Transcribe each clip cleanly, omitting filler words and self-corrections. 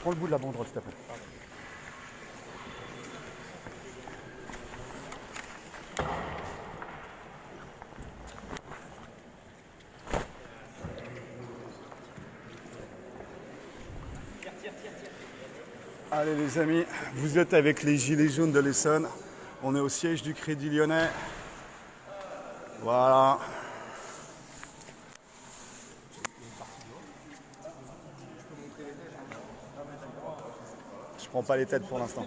Prends le bout de la banderole, s'il te plaît. Allez les amis, vous êtes avec les Gilets jaunes de l'Essonne. On est au siège du Crédit Lyonnais. Voilà. Je prends pas les têtes pour l'instant.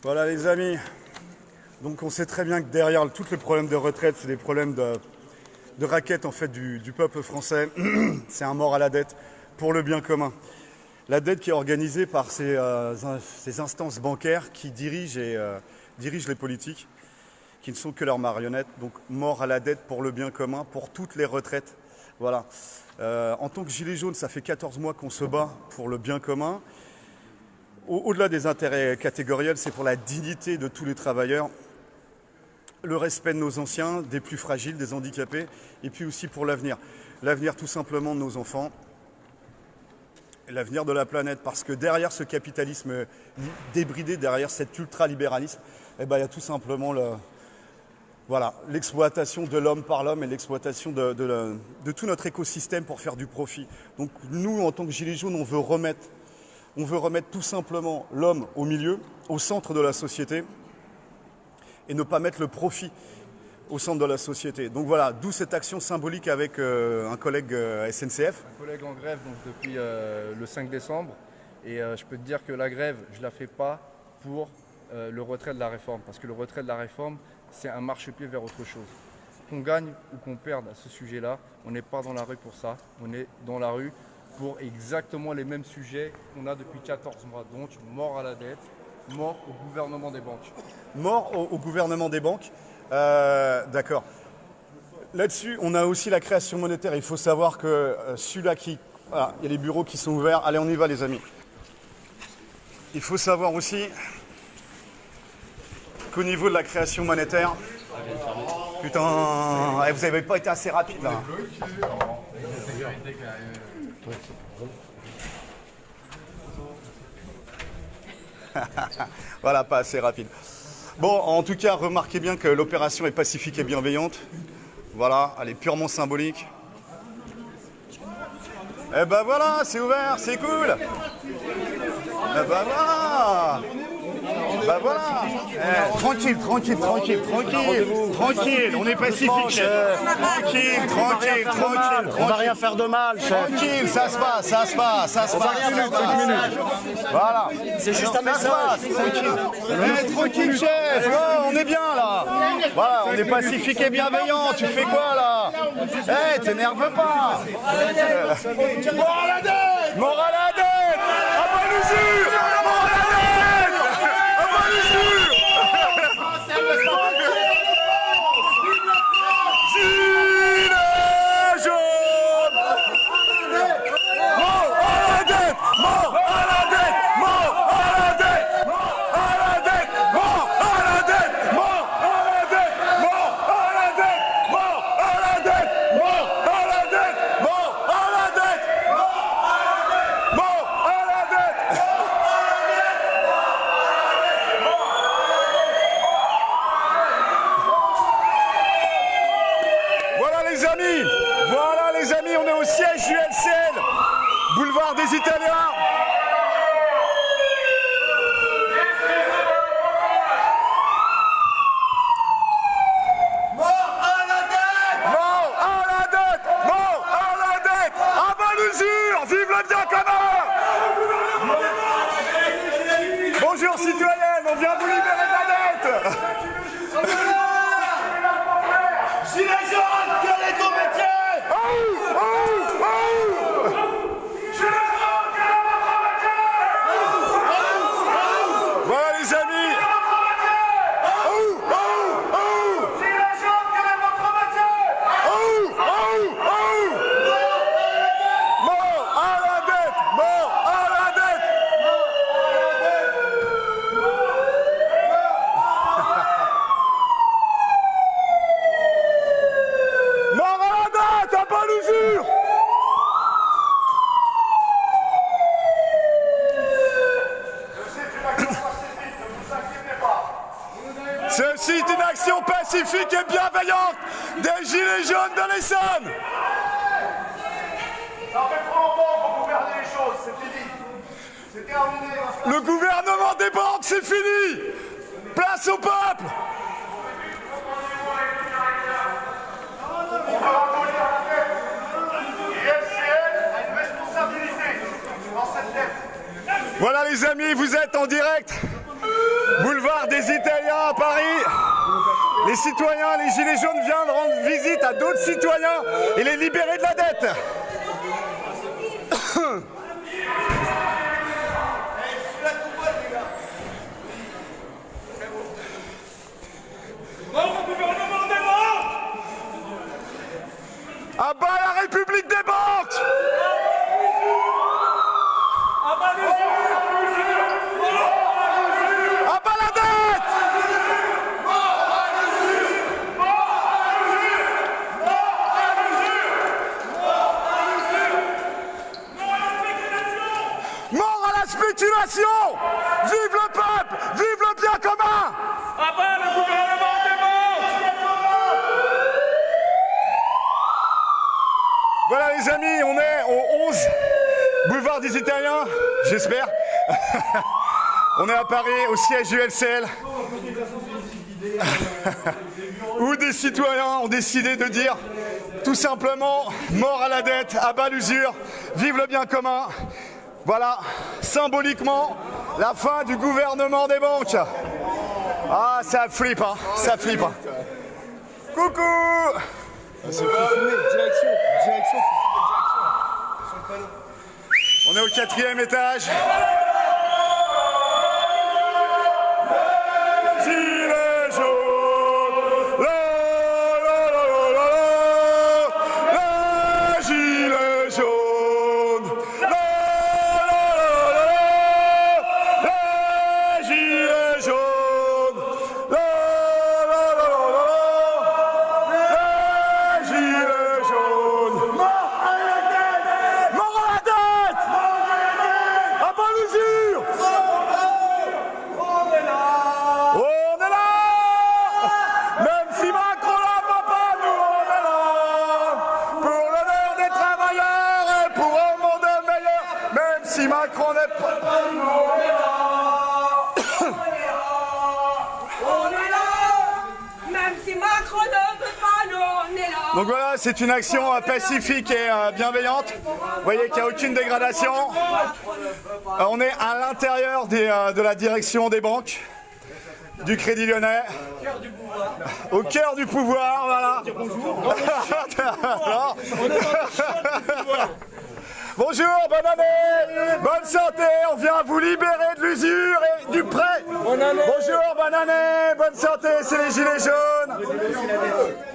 Voilà les amis. Donc on sait très bien que derrière tous les problèmes de retraite, c'est des problèmes de raquette en fait du peuple français. C'est un mort à la dette pour le bien commun. La dette qui est organisée par ces instances bancaires qui dirigent les politiques, qui ne sont que leurs marionnettes. Donc mort à la dette pour le bien commun, pour toutes les retraites. Voilà. En tant que gilet jaune, ça fait 14 mois qu'on se bat pour le bien commun. Au-delà des intérêts catégoriels, c'est pour la dignité de tous les travailleurs, le respect de nos anciens, des plus fragiles, des handicapés, et puis aussi pour l'avenir. L'avenir tout simplement de nos enfants, l'avenir de la planète, parce que derrière ce capitalisme débridé, derrière cet ultralibéralisme, il y a tout simplement l'exploitation de l'homme par l'homme et l'exploitation de tout notre écosystème pour faire du profit. Donc nous, en tant que Gilets jaunes, on veut remettre tout simplement l'homme au milieu, au centre de la société, et ne pas mettre le profit au centre de la société. Donc voilà, d'où cette action symbolique avec un collègue SNCF. Un collègue en grève donc, depuis le 5 décembre. Et je peux te dire que la grève, je ne la fais pas pour le retrait de la réforme. Parce que le retrait de la réforme, c'est un marchepied vers autre chose. Qu'on gagne ou qu'on perde à ce sujet-là, on n'est pas dans la rue pour ça. On est dans la rue pour exactement les mêmes sujets qu'on a depuis 14 mois. Donc, mort à la dette, mort au gouvernement des banques. Mort au gouvernement des banques. D'accord. Là-dessus, on a aussi la création monétaire. Il faut savoir que celui-là voilà, il y a les bureaux qui sont ouverts. Allez, on y va les amis. Il faut savoir aussi qu'au niveau de la création monétaire... Putain, vous n'avez pas été assez rapide là. Voilà, pas assez rapide. Bon, en tout cas, remarquez bien que l'opération est pacifique et bienveillante. Voilà, elle est purement symbolique. Eh ben voilà, c'est ouvert, c'est cool. Eh ben voilà. Ben voilà. Tranquille, on est pacifique, chef. Tranquille. On va rien faire de mal, chef. Tranquille, ça se passe. On va rien faire de mal. Voilà. C'est juste un message. Tranquille, chef. Oh, on est bien là. Voilà, on est pacifique et bienveillant. Tu fais quoi là? T'énerve pas. Mort à la dette. À pas l'usure. Mort à la dette. À pas l'usure. Gilets jaunes. Mort à la dette. Mort à la dette. Mort à la dette. Mort à la dette. Mort à la dette. Mort à la dette. Mort à la dette. Mort à la dette. Mort à la dette. Mort à la dette. Mort à la dette. Voilà les amis, on est au siège du LCN, boulevard des Italiens. Mort à la dette. Mort à la dette. Mort à la dette. À bas l'usure. Vive le bien commun. Bonjour citoyenne, on vient vous libérer de la dette. Gilets jaunes, quel est ton métier? Voilà les amis. Gilets jaunes, quel est votre métier? Mort à la dette. Mort à la dette. Ceci est une action pacifique et bienveillante des Gilets jaunes de l'Essonne. Ça fait trop longtemps qu'on gouvernait les choses, c'est fini. C'est terminé. Le gouvernement des banques, c'est fini. Place au peuple. On va abolir la dette. Et FCL a une responsabilité dans cette dette. Voilà les amis, vous êtes en direct. Boulevard des Italiens à Paris. Les citoyens, les Gilets jaunes viennent rendre visite à d'autres citoyens et les libérer de la dette. À bas la République des banques! À bas la dette! Mort à la spéculation! Vive le peuple! Vive le bien commun! À bas le gouvernement des banques! Voilà les amis, on est au 11 boulevard des Italiens, j'espère. On est à Paris, au siège du LCL. Où des citoyens ont décidé de dire tout simplement mort à la dette, à bas l'usure, vive le bien commun. Voilà, symboliquement, la fin du gouvernement des banques. Ah, ça flippe, hein, ça flippe. Coucou! C'est pas filmé, direction. On est au 4e étage. Gilets jaunes, la la la la la, les gilets jaunes, la la la la, les gilets jaunes, la la la la, les gilets jaunes. Mort à la dette! Mort à la dette! À bas l'usure! On est là! Même si Macron n'a pas, nous on est là! Pour l'honneur des travailleurs et pour un monde meilleur! Même si Macron n'est pas, nous on est là! On est là, même si Macron ne veut pas, nous on est là. Donc voilà, c'est une action pacifique et bienveillante. Vous voyez qu'il n'y a aucune dégradation. On est à l'intérieur de la direction des banques, du Crédit Lyonnais. Au cœur du pouvoir, voilà. Bonjour, bonne année, bonne santé, on vient vous libérer de l'usure et du prêt. Bonjour, bonne année, bonne santé, c'est les Gilets jaunes.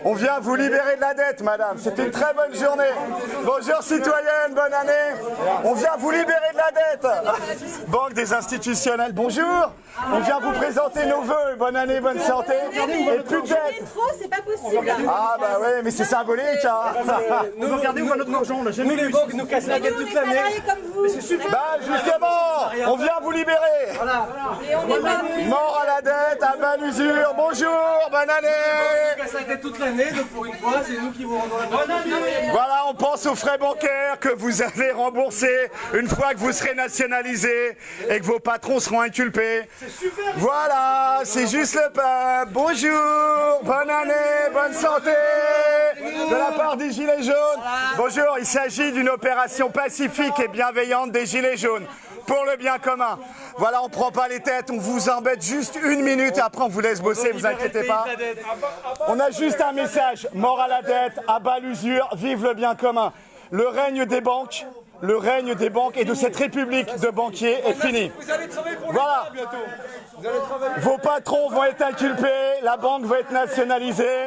On vient vous libérer de la dette, madame, c'était une très bonne journée. Bonjour, citoyenne, bonne année. On vient vous libérer de la dette. Banque des institutionnels, bonjour. On vient vous présenter nos vœux, bonne année, bonne santé. Et plus de dette. C'est pas possible. Ah bah ouais, mais c'est symbolique, hein. Nous regardez où va notre argent, on a jamais vu. Les banques nous cassent la gueule toute l'année. C'est super. Bah justement, on vient vous libérer. Et on est pas. Mort à la dette, à bas l'usure, bonjour, bonne année. Nous cassent la gueule toute l'année, donc pour une fois, c'est nous qui vous rendons la bonne année. Voilà, on pense aux frais bancaires que vous allez rembourser une fois que vous serez nationalisé et que vos patrons seront inculpés. Voilà, c'est juste le peuple. Bonjour, bonne année, bonne santé de la part des Gilets jaunes. Bonjour, il s'agit d'une opération pacifique et bienveillante des Gilets jaunes pour le bien commun. Voilà, on prend pas les têtes, on vous embête juste une minute, après on vous laisse bosser, vous inquiétez pas. On a juste un message, mort à la dette, à bas l'usure, vive le bien commun. Le règne des banques et de cette république de banquiers est fini. Vous allez travailler pour Voilà. l'État bientôt. Vous allez travailler. Vos patrons vont être inculpés, la banque va être nationalisée,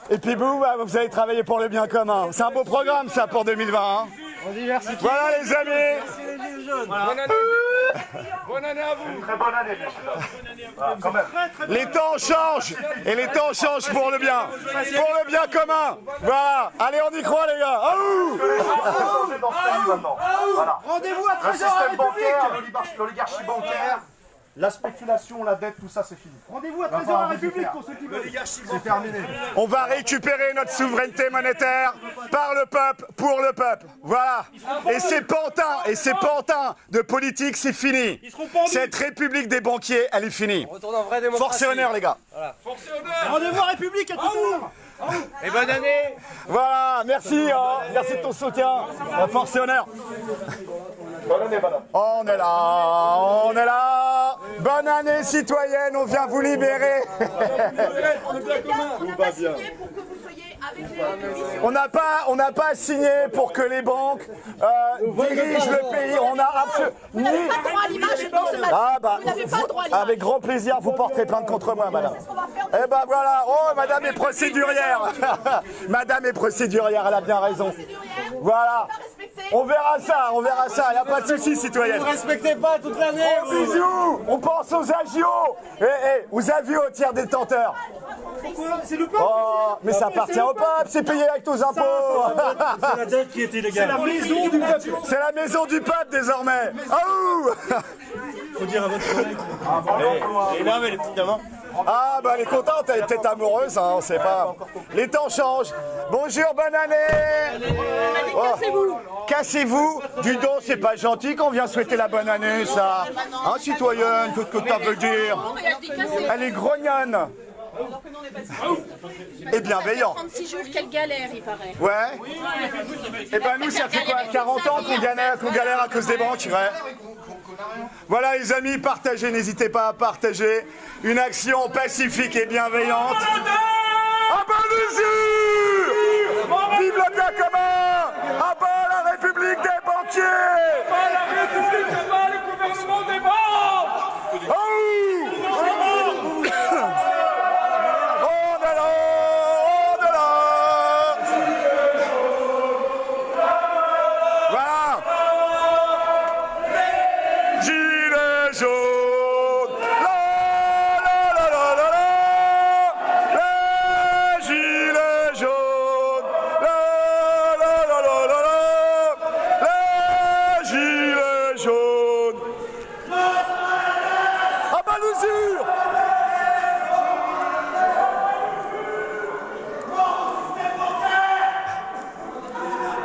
et puis vous allez travailler pour le bien commun. C'est un beau programme ça pour 2020. Hein. Voilà les amis. Bonne année. Bonne année à vous. Très bonne année, bien sûr. Voilà, quand même. Les temps changent, et les temps changent pour le bien commun. Voilà, allez on y croit les gars. Ah ouh. Dans ce pays maintenant. Voilà. Rendez-vous à Le 13h à la système bancaire, République. l'oligarchie bancaire La spéculation, la dette, tout ça, c'est fini. Rendez-vous à 13h à la République pour ceux qui veulent. C'est terminé. On va récupérer notre souveraineté monétaire par le peuple, pour le peuple. Voilà. Et ces pantins de politique, c'est fini. Cette république des banquiers, elle est finie. Force et honneur, les gars. Voilà. Rendez-vous à République à tout le monde. Et bonne année. Voilà, merci, merci de ton soutien. Force et honneur. On est là. Bonne année citoyenne, on vient vous libérer. On n'a pas signé pour que les banques dirigent le pays. On a absolument. Vous n'avez pas droit à l'image dans ce match. Ah bah, vous n'avez pas droit à l'image. avec grand plaisir, vous porterez plainte contre moi, madame. Eh ben voilà, oh, madame est procédurière. Madame est procédurière, elle a bien raison. Voilà. On verra ça, il n'y a pas de souci, citoyenne. Vous ne respectez pas toute l'année. Oh, bisous. On pense aux agios, aux avions aux tiers détenteurs. C'est le peuple. Oh, mais ça appartient au peuple, c'est payé avec nos impôts. C'est la dette qui est illégale. C'est la maison du peuple. C'est la maison du peuple désormais. Oh. Faut dire à votre collègue. Et là, mais les petites dames. Ah bah elle est contente, elle est peut-être amoureuse, hein, on sait pas. Les temps changent. Bonjour, bonne année. Cassez-vous. Cassez-vous. Du don, c'est pas gentil qu'on vient souhaiter la bonne année, ça. Hein, citoyenne, qu'est-ce que ça veut dire? Elle est grognonne. Et bienveillant. 36 jours, quelle galère, il paraît. Ouais. Et ben nous, ça fait quoi, 40 ans qu'on galère à cause des banques, ouais. Voilà les amis, partagez, n'hésitez pas à partager. Une action pacifique et bienveillante. À bas l'usure! Vive le bien commun! À bas la République des banquiers! La République et pas le gouvernement des banques.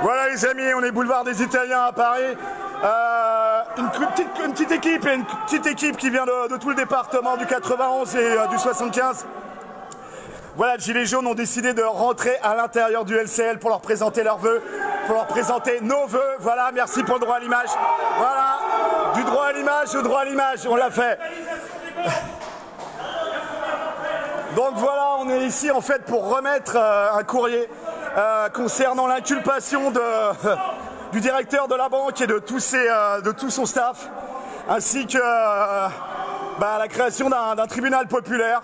Voilà les amis, on est boulevard des Italiens à Paris. Une petite équipe qui vient de tout le département du 91 et du 75. Voilà, les Gilets jaunes ont décidé de rentrer à l'intérieur du LCL pour leur présenter leurs vœux, pour leur présenter nos vœux. Voilà, merci pour le droit à l'image. Voilà, du droit à l'image au droit à l'image, on l'a fait. Donc voilà, on est ici en fait pour remettre un courrier concernant l'inculpation du directeur de la banque et de tout son staff, ainsi que la création d'un tribunal populaire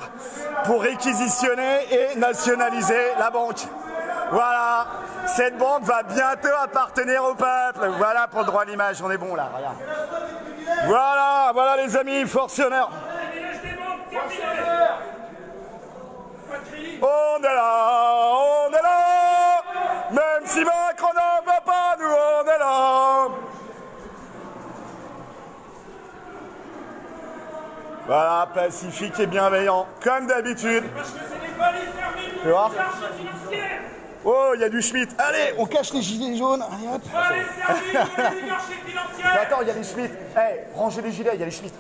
pour réquisitionner et nationaliser la banque. Voilà, cette banque va bientôt appartenir au peuple. Voilà pour le droit à l'image, on est bon là, regarde. Voilà les amis, force et honneur. On est là, même si Macron n'en veut pas, nous on est là. Voilà, pacifique et bienveillant, comme d'habitude. Tu vois ? Oh, il y a du Schmitt. Allez, on cache les gilets jaunes. Allez, hop. Attends, il y a les Schmitt. Hey, rangez les gilets, il y a les Schmitt.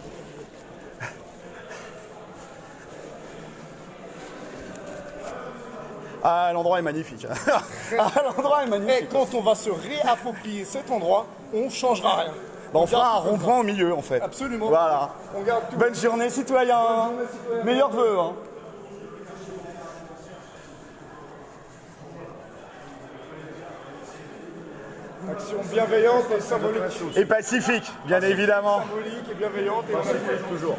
Ah, l'endroit est magnifique. L'endroit est magnifique. Et quand on va se réapproprier cet endroit, on changera rien. On fera un rond-point au milieu, en fait. Absolument. Voilà. On garde tout. Bonne journée, citoyens. Meilleurs vœux. Hein. Action bienveillante et symbolique. Et pacifique, bien évidemment. Symbolique et bienveillante et pacifique toujours.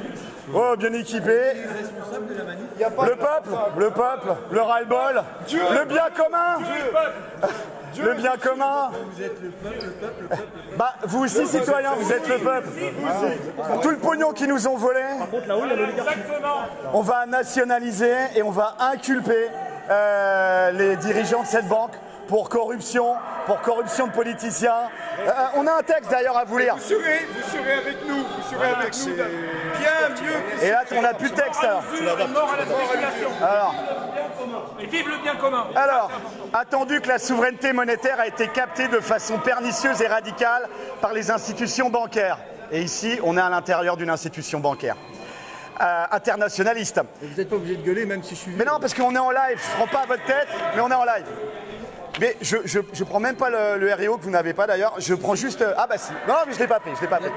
Oh, bien équipé. Le peuple, le ras-le-bol, le bien commun. Le bien commun. Vous êtes le peuple. Bah, vous aussi, citoyens, vous êtes le peuple. Tout le pognon qu'ils nous ont volé, on va nationaliser et on va inculper les dirigeants de cette banque pour corruption de politiciens. On a un texte d'ailleurs à vous lire. Vous serez avec nous, bien Et là, on n'a plus de texte alors. Alors. Et vive le bien commun. Alors, attendu que la souveraineté monétaire a été captée de façon pernicieuse et radicale par les institutions bancaires. Et ici, on est à l'intérieur d'une institution bancaire. Internationaliste. Et vous n'êtes pas obligé de gueuler même si je suis... Mais non, parce qu'on est en live. Je ne prends pas à votre tête, mais on est en live. Mais je prends même pas le RIO que vous n'avez pas d'ailleurs. Je prends juste... Ah bah si. Non, mais je l'ai pas fait. Je l'ai pas fait.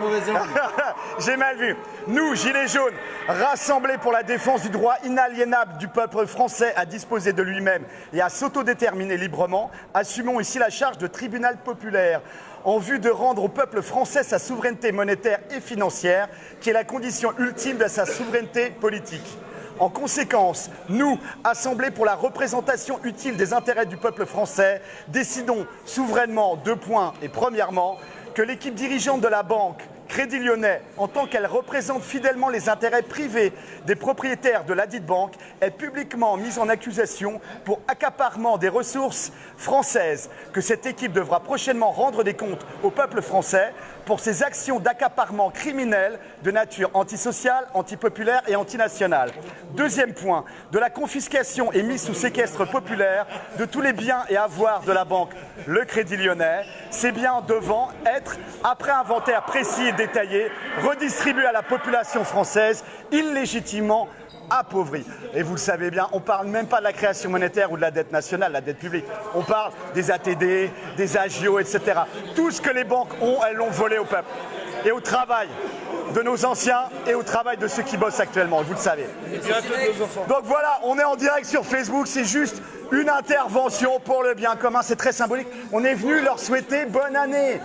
J'ai mal vu. Nous, Gilets jaunes, rassemblés pour la défense du droit inaliénable du peuple français à disposer de lui-même et à s'autodéterminer librement, assumons ici la charge de tribunal populaire en vue de rendre au peuple français sa souveraineté monétaire et financière, qui est la condition ultime de sa souveraineté politique. En conséquence, nous, assemblés pour la représentation utile des intérêts du peuple français, décidons souverainement 2 points. Et premièrement, que l'équipe dirigeante de la banque Crédit Lyonnais, en tant qu'elle représente fidèlement les intérêts privés des propriétaires de ladite banque, est publiquement mise en accusation pour accaparement des ressources françaises, que cette équipe devra prochainement rendre des comptes au peuple français pour ses actions d'accaparement criminel de nature antisociale, antipopulaire et antinationale. Deuxième point, de la confiscation et mise sous séquestre populaire de tous les biens et avoirs de la banque Le Crédit Lyonnais. Ces biens devant être, après inventaire précis et détaillé, redistribués à la population française illégitimement appauvrie. Et vous le savez bien, on ne parle même pas de la création monétaire ou de la dette nationale, la dette publique. On parle des ATD, des agios, etc. Tout ce que les banques ont, elles l'ont volé au peuple. Et au travail de nos anciens et au travail de ceux qui bossent actuellement, vous le savez. Donc voilà, on est en direct sur Facebook, c'est juste une intervention pour le bien commun, c'est très symbolique. On est venu leur souhaiter bonne année.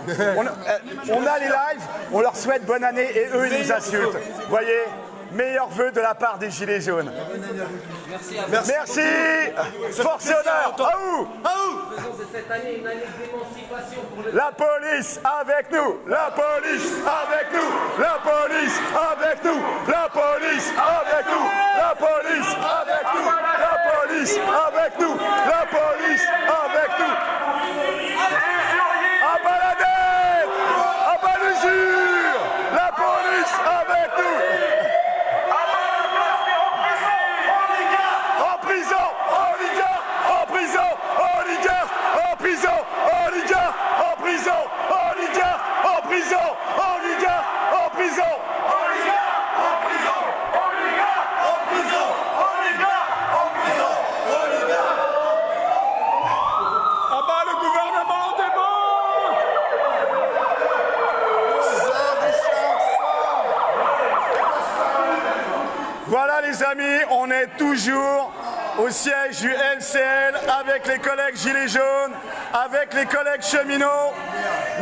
On a les lives, on leur souhaite bonne année et eux, ils nous insultent. Vous voyez ? Meilleurs vœux de la part des Gilets jaunes. Merci. Merci. Force et honneur. Faisons de cette année une année d'émancipation pour le... La police avec nous. La police avec nous. La police avec nous. La police avec nous. La police avec nous. La police avec nous. La police avec nous. À balader. À bas l'usure. La police avec nous. Voilà les amis, on est toujours au siège du LCL avec les collègues Gilets jaunes, avec les collègues cheminots,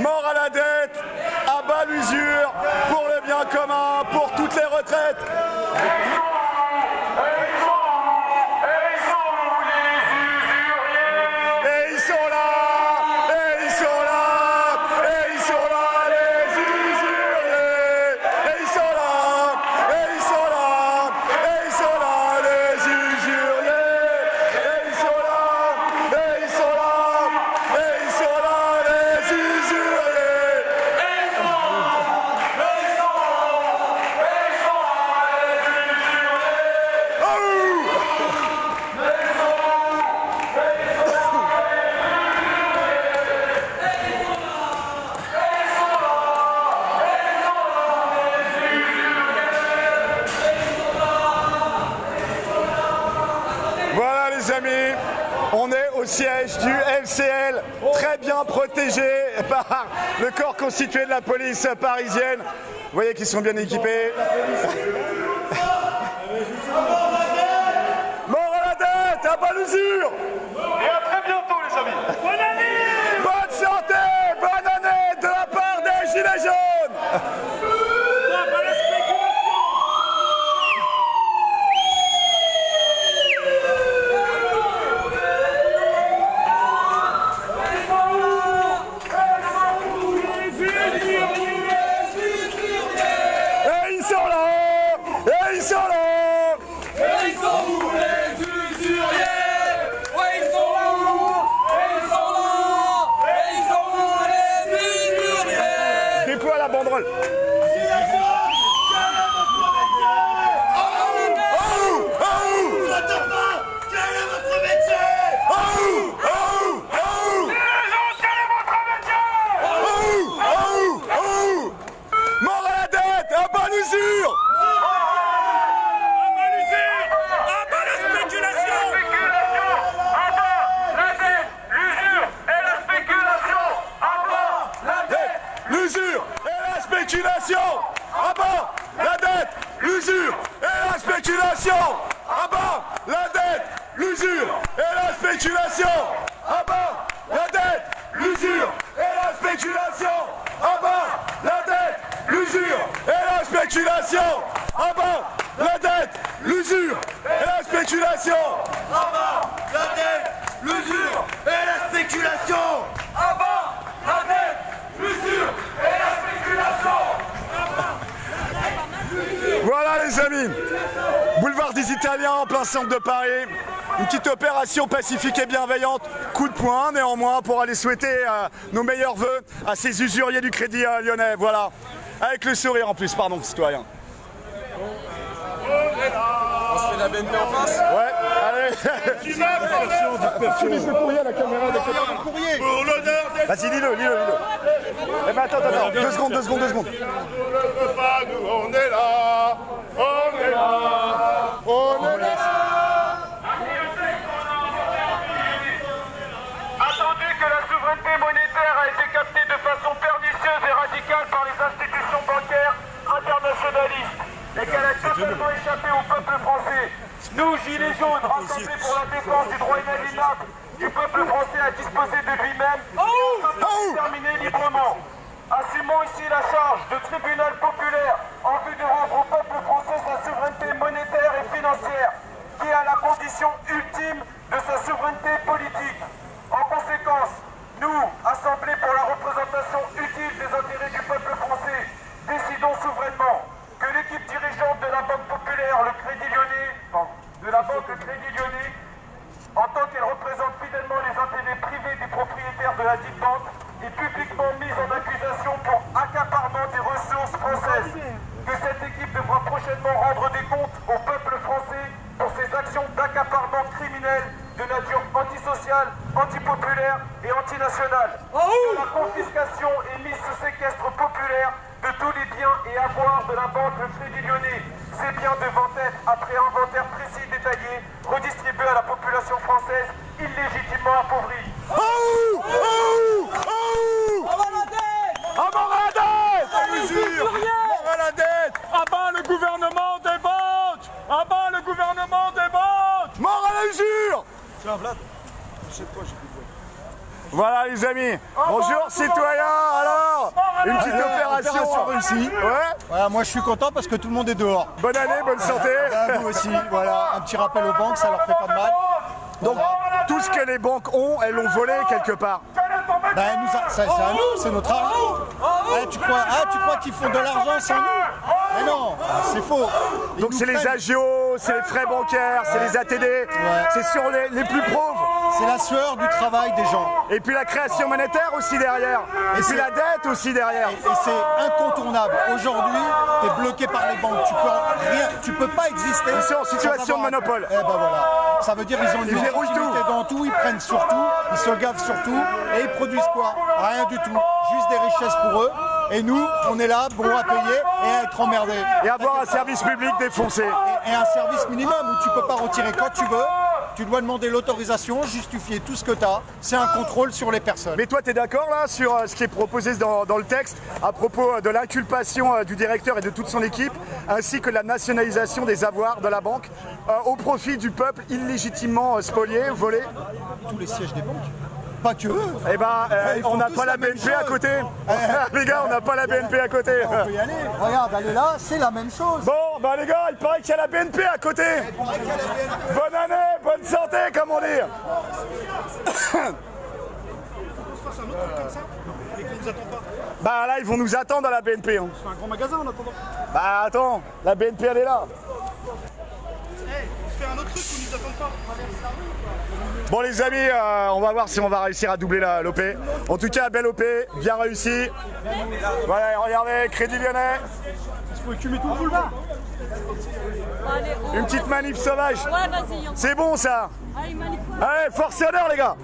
mort à la dette, à bas l'usure, pour le bien commun, pour toutes les retraites. Au siège du LCL, très bien protégé par le corps constitué de la police parisienne. Vous voyez qu'ils sont bien équipés. Mort à la dette, à bas l'usure. Et à très bientôt les amis. Bonne année. Bonne santé, bonne année de la part des Gilets jaunes. Ils sont où les usuriers? Ouais, l'usure et la spéculation. À bas la dette, l'usure et la spéculation. À bas la dette, l'usure et la spéculation. À bas la dette, l'usure et la spéculation. À bas la dette, l'usure et la spéculation. À bas la dette, l'usure et la spéculation. Voilà les amis, boulevard des Italiens en plein centre de Paris. Une petite opération pacifique et bienveillante, coup de poing néanmoins pour aller souhaiter nos meilleurs vœux à ces usuriers du Crédit Lyonnais, voilà. Avec le sourire en plus, pardon citoyen. On se fait la BNP en face. Ouais, allez. Finis le courrier à la caméra. Vas-y, lis-le. Eh ben attends, 2 secondes. On ne le veut pas, nous on est là. Attendez que la souveraineté monétaire a été captée de façon pernicieuse et radicale par les institutions bancaires internationalistes et qu'elle a totalement échappé au peuple français. Nous, gilets jaunes, rassemblés pour la défense du droit inaliénable du peuple français à disposer de lui-même, à terminer librement. Assumons ici la charge de tribunal populaire en vue de rendre au peuple français sa souveraineté monétaire et financière, qui est à la condition ultime de sa souveraineté politique. En conséquence, nous, assemblés pour la représentation utile des intérêts du peuple français, décidons souverainement que l'équipe dirigeante de la Banque populaire, le Crédit Lyonnais, en tant qu'elle représente fidèlement les intérêts privés des propriétaires de la dite banque, est publiquement mise en accusation pour accaparement des ressources françaises. Que cette équipe devra prochainement rendre des comptes au peuple français pour ses actions d'accaparement criminel de nature antisociale, antipopulaire et antinationale. Que la confiscation et mise sous séquestre populaire de tous les biens et avoirs de la banque Le Crédit Lyonnais. Ces biens devant être, après inventaire précis détaillé, redistribués à la population française illégitimement appauvrie. À bas le gouvernement des banques! À bas le gouvernement des banques! Mort à l'usure! Tiens Vlad, achète-toi, j'ai plus de voix. Voilà les amis, bonjour citoyens, alors une petite opération réussie. Ouais. Voilà, moi je suis content parce que tout le monde est dehors. Bonne année, bonne santé. Vous aussi, voilà, un petit rappel aux banques, ça leur fait pas de mal. Donc tout ce que les banques ont, elles l'ont volé quelque part. Ben, c'est à nous, c'est notre argent. Tu crois qu'ils font de l'argent sans nous? Mais non, c'est faux. Donc c'est les agios, c'est les frais bancaires, c'est les ATD, c'est sur les plus pauvres. C'est la sueur du travail des gens. Et puis la création monétaire aussi derrière. Et puis la dette aussi derrière. Et c'est incontournable. Aujourd'hui, tu es bloqué par les banques. Tu peux pas exister. Ils sont en situation de monopole. Eh ben voilà. Ça veut dire qu'ils ont une légitimité dans tout, ils prennent sur tout, ils se gavent sur tout et ils produisent quoi? Rien du tout. Juste des richesses pour eux. Et nous, on est là, bon à payer et à être emmerdés. Et avoir un service public défoncé. Et un service minimum où tu peux pas retirer quand tu veux. Tu dois demander l'autorisation, justifier tout ce que tu as. C'est un contrôle sur les personnes. Mais toi, tu es d'accord là sur ce qui est proposé dans le texte à propos de l'inculpation du directeur et de toute son équipe, ainsi que la nationalisation des avoirs de la banque au profit du peuple illégitimement spolié, volé? Tous les sièges des banques. Pas que eux. Eh ben, on n'a pas la BNP à côté. Les gars, on n'a pas la BNP à côté. On peut y aller. Regarde, aller là, c'est la même chose. Bon, bah les gars, il paraît qu'il y a la BNP à côté. Bonne année, bonne santé, comme on dit. Bah là, ils vont nous attendre à la BNP. Hein. C'est un grand magasin en attendant. Bah attends, la BNP elle est là. On se fait un autre truc où ils nous attendent pas. Bon les amis, on va voir si on va réussir à doubler l'OP. En tout cas, belle OP, bien réussi. Voilà, regardez, Crédit Lyonnais. Il faut écumer tout le boulevard. Une petite manip sauvage. Ouais, vas-y. C'est bon ça. Allez, manip. Allez, force et honneur les gars.